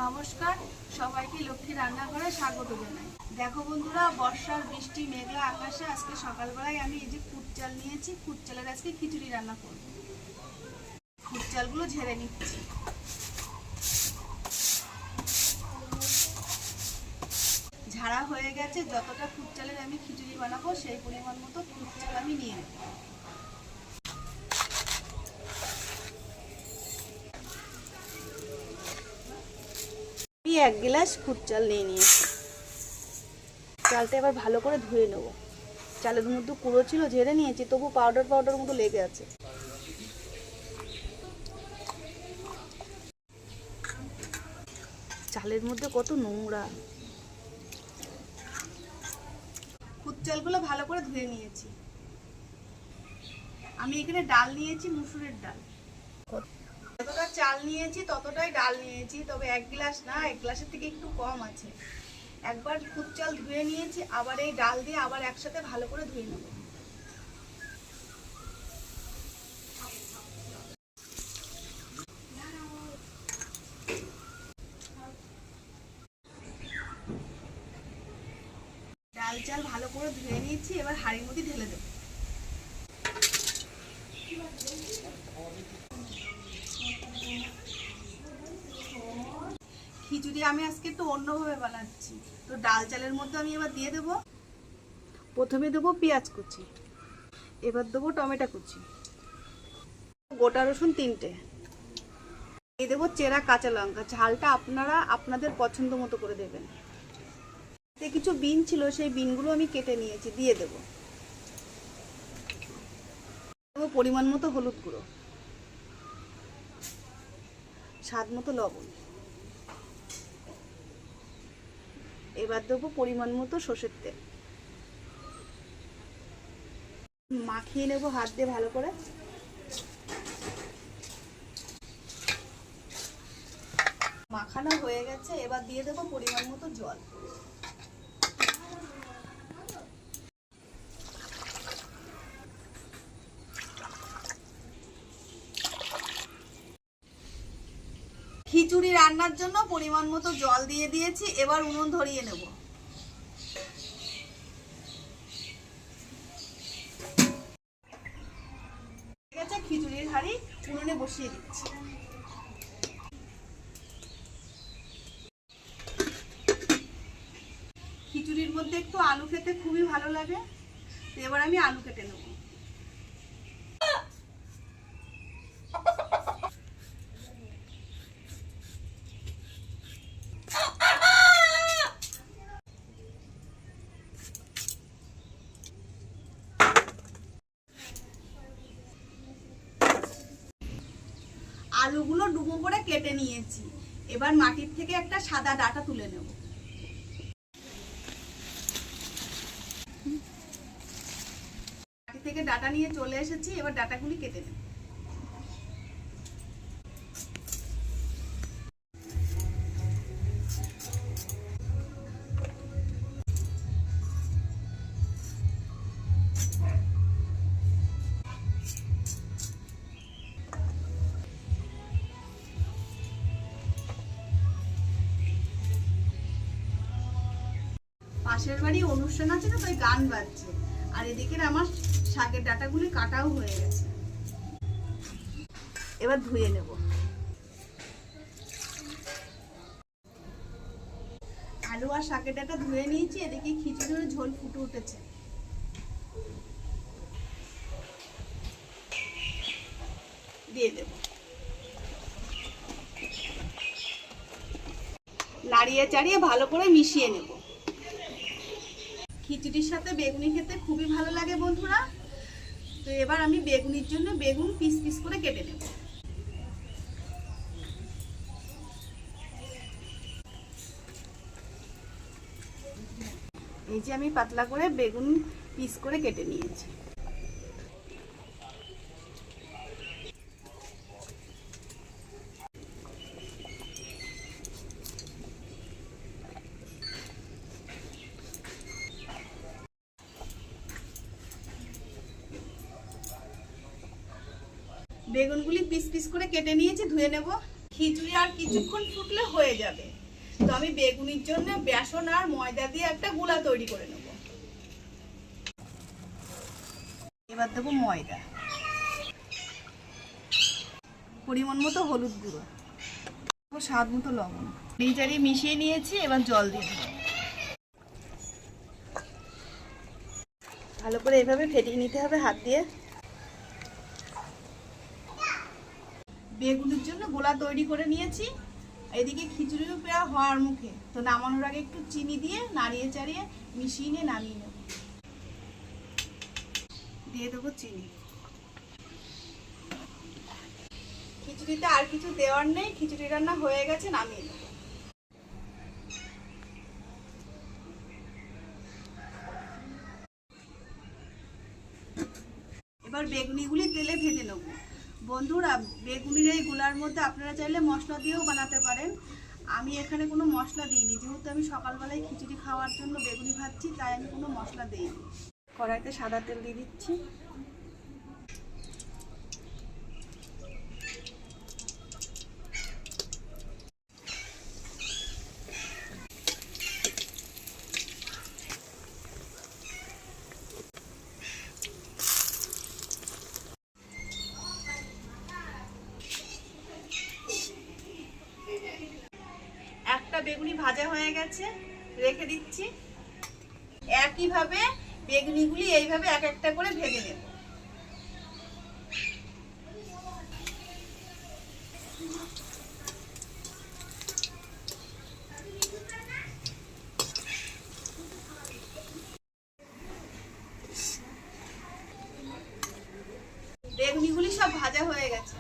নমস্কার, সবাইকে লক্ষ্মী রান্নাঘরে স্বাগত জানাই। দেখো বন্ধুরা, বর্ষার বৃষ্টি মেঘলা আকাশে আজকে সকালবেলায় আমি এই যে খুদ চাল নিয়েছি, খুদ চালের আজকে খিচুড়ি রান্না করব। খুদ চালগুলো ঝেড়ে নিচ্ছি। ঝাড়া হয়ে গেছে। যতটা খুদ চালের আমি খিচুড়ি বানাবো সেই পরিমাণ মতো খুদ চাল আমি নিয়ে নেব। এক গ্লাস খুদ চাল নিয়ে নিয়েছি। চালটা এবার ভালো করে ধুয়ে নেব। চালের মধ্যে কুড়ো ছিল, ঝেড়ে নিয়েছি, তবু পাউডার মতো লেগে আছে। চালের মধ্যে কত নোংরা। খুদ চালগুলো ভালো করে ধুয়ে নিয়েছি। আমি এখানে ডাল নিয়েছি, মুসুরের ডাল। যতটা চাল নিয়েছি ততটাই ডাল নিয়েছি, তবে এক গ্লাস না, এক গ্লাসের থেকে একটু কম আছে। একবার খুদ চাল ধুয়ে নিয়েছি, আবার এই ডাল দিয়ে আবার একসাথে ভালো করে ধুয়ে নেব। ডাল চাল ভালো করে ধুয়ে নিয়েছি, এবার হাঁড়ির মধ্যে ঢেলে দেব। খিচুড়ি আমি আজকে একটু অন্যভাবে বানাচ্ছি, তো ডাল চালের মধ্যে আমি এবার দিয়ে দেবো। প্রথমে দেবো পেঁয়াজ কুচি, এবার দেবো টমেটো কুচি, গোটা রসুন 3টে, দিয়ে দেবো চেরা কাঁচা লঙ্কা। ঝালটা আপনারা আপনাদের পছন্দ মতো করে দেবেন। কিছু বিন ছিল, সেই বিনগুলো আমি কেটে নিয়েছি, দিয়ে দেবো। পরিমাণ মতো হলুদ গুঁড়ো, স্বাদ মতো লবণ, এবার দেবো পরিমাণ মতো সর্ষের তেল। মাখিয়ে নেব হাত দিয়ে ভালো করে। মাখানো হয়ে গেছে, এবার দিয়ে দেবো পরিমাণ মতো জল। খিচুড়ি রান্নার জন্য পরিমাণ মতো জল দিয়ে দিয়েছি, এবার উনুন ধরিয়ে নেব। ঠিক আছে, খিচুড়ির হাঁড়ি উনুনে বসিয়ে দিচ্ছি। খিচুড়ির মধ্যে একটু আলু খেতে খুবই ভালো লাগে, তো এবার আমি আলু কেটে নেব। আলুগুলো ডুবো করে কেটে নিয়েছি, এবার মাটির থেকে একটা সাদা ডাঁটা তুলে নেব। মাটি থেকে ডাঁটা নিয়ে চলে এসেছি, এবার ডাঁটাগুলি কেটে নেব। পাশের বাড়ি অনুষ্ঠান আছে না, তাই গান বাজছে, আর এদিকে আমার শাকের ডাঁটাগুলি কাটাও হয়ে গেছে। এবার ধুয়ে নেব। আলু আর শাকের ডাঁটা ধুয়ে নিয়েছি, এদিকে খিচুড়ির ঝোল ফুটে উঠেছে। দিয়ে দেব। নাড়িয়ে চাড়িয়ে ভালো করে মিশিয়ে নেব। খিচুড়ির সাথে বেগুনি খেতে খুবই ভালো লাগে বন্ধুরা, তো এবার আমি বেগুনির জন্য বেগুন পিস পিস করে কেটে নেব। এই যে আমি পাতলা করে বেগুন পিস করে কেটে নিয়েছি। বেগুনগুলি পিস পিস করে কেটে নিয়েছি, ধুয়ে নেব। খিচুড়ি আর কিছুক্ষণ ফুটলে হয়ে যাবে। তো আমি বেগুনির জন্য বেসন আর ময়দা দিয়ে একটা গুলা তৈরি করে নেব। এবার দেবো ময়দা, পরিমাণ মতো হলুদ গুঁড়ো, স্বাদ মতো লবণ, নিচারি মিশিয়ে নিয়েছি। এবার জল দিয়ে দেবো, ভালো করে এভাবে ফেটিয়ে নিতে হবে হাত দিয়ে। বেগুনের জন্য গোলা তৈরি করে নিয়েছি। এদিকে খিচুড়িও প্রায় হওয়ার মুখে, তো নামানোর আগে একটু চিনি দিয়ে নাড়িয়ে চাড়িয়ে মিশিয়ে নিয়ে নামিয়ে নেব। দিয়ে দেবো চিনি। খিচুড়িতে আর কিছু দেওয়ার নেই, খিচুড়ি রান্না হয়ে গেছে, নামিয়ে নেব। এবার বেগুনিগুলি তেলে ভেজে নেব। বন্ধুরা, বেগুনির এই গোলার মধ্যে আপনারা চাইলে মশলা দিয়েও বানাতে পারেন। আমি এখানে কোনো মশলা দিইনি, যেহেতু আমি সকালবেলায় খিচুড়ি খাওয়ার জন্য বেগুনি ভাজছি, তাই আমি কোনো মশলা দিইনি। কড়াইতে সাদা তেল দিয়ে দিচ্ছি। একটা বেগুনি ভাজা হয়ে গেছে, রেখে দিচ্ছি। একইভাবে বেগুনিগুলি এইভাবে এক একটা করে ভেজে নেব। বেগুনিগুলি সব ভাজা হয়ে গেছে।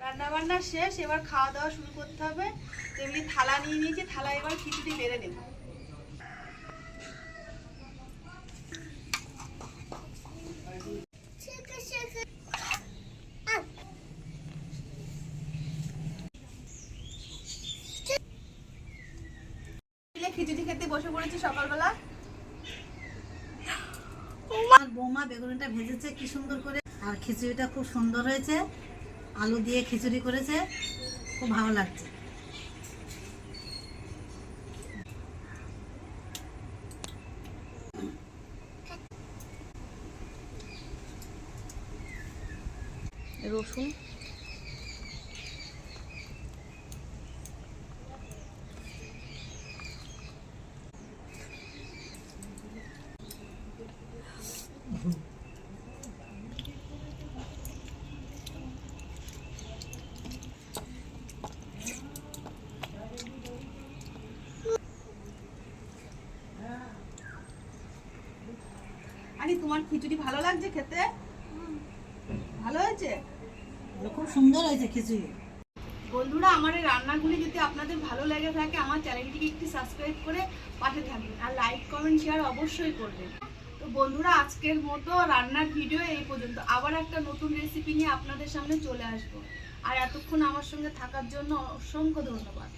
রান্না বান্না শেষ, এবার খাওয়া দাওয়া শুরু করতে হবে। তেমনি থালা নিয়ে নিয়েছি, থালা এবার খিচুড়ি বেড়ে নেব। খিচুড়ি খেতে বসে পড়েছি সকালবেলা। বৌমা বেগুনিটা ভেজেছে কি সুন্দর করে, আর খিচুড়িটা খুব সুন্দর হয়েছে। আলু দিয়ে খিচুড়ি করেছে, খুব ভালো লাগছে। রসুন, আরে তোমার খিচুড়ি ভালো লাগছে খেতে? ভালো হয়েছে? খুব সুন্দর হয়েছে খিচুড়ি। বন্ধুরা, আমার এই রান্নাগুলি যদি আপনাদের ভালো লেগে থাকে, আমার চ্যানেলটিকে একটু সাবস্ক্রাইব করে পাশে থাকবেন, আর লাইক কমেন্ট শেয়ার অবশ্যই করবেন। তো বন্ধুরা, আজকের মতো রান্নার ভিডিও এই পর্যন্ত। আবার একটা নতুন রেসিপি নিয়ে আপনাদের সামনে চলে আসবো। আর এতক্ষণ আমার সঙ্গে থাকার জন্য অসংখ্য ধন্যবাদ।